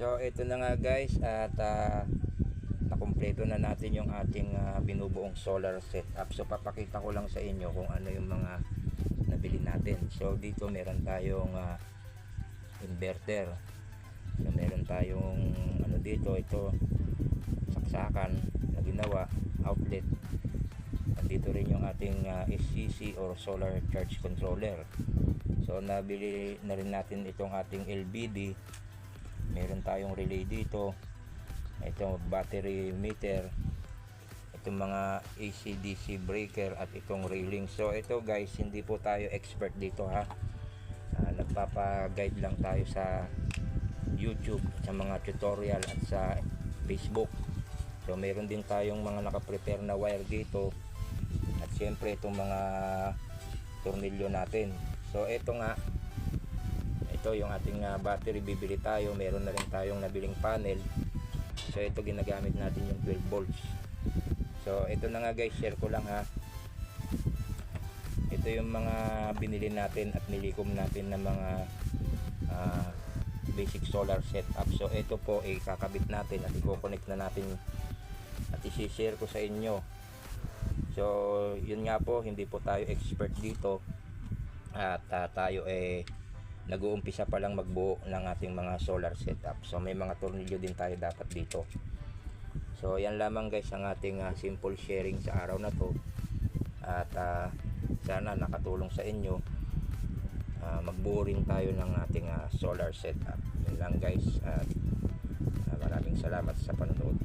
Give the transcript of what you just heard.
So ito na nga guys, at nakumpleto na natin yung ating binubuong solar setup. So papakita ko lang sa inyo kung ano yung mga nabili natin. So dito meron tayong inverter. So meron tayong ano dito, ito saksakan na ginawa, outlet. Nandito rin yung ating SCC or solar charge controller. So nabili na rin natin itong ating LBD. Meron tayong relay dito, itong battery meter, itong mga AC/DC breaker at itong railing. So ito guys, hindi po tayo expert dito ha. Nagpapa-guide lang tayo sa YouTube, sa mga tutorial at sa Facebook. So meron din tayong mga naka-prepare na wire dito at siyempre itong mga tornilyo natin. So ito nga, ito yung ating battery, bibili tayo. Meron na rin tayong nabiling panel. So ito ginagamit natin yung 12 volts. So ito na nga guys, share ko lang ha. Ito yung mga binili natin at nilikom natin na mga basic solar setup. So ito po ay kakabit natin at i-connect na natin at i-share ko sa inyo. So yun nga po, hindi po tayo expert dito at tayo nag-uumpisa pa lang magbuo ng ating mga solar setup. So may mga tornilyo din tayo dapat dito. So yan lamang guys ang ating simple sharing sa araw na to. At sana nakatulong sa inyo. Magbuo rin tayo ng ating solar setup. Yan lang guys. At maraming salamat sa panonood.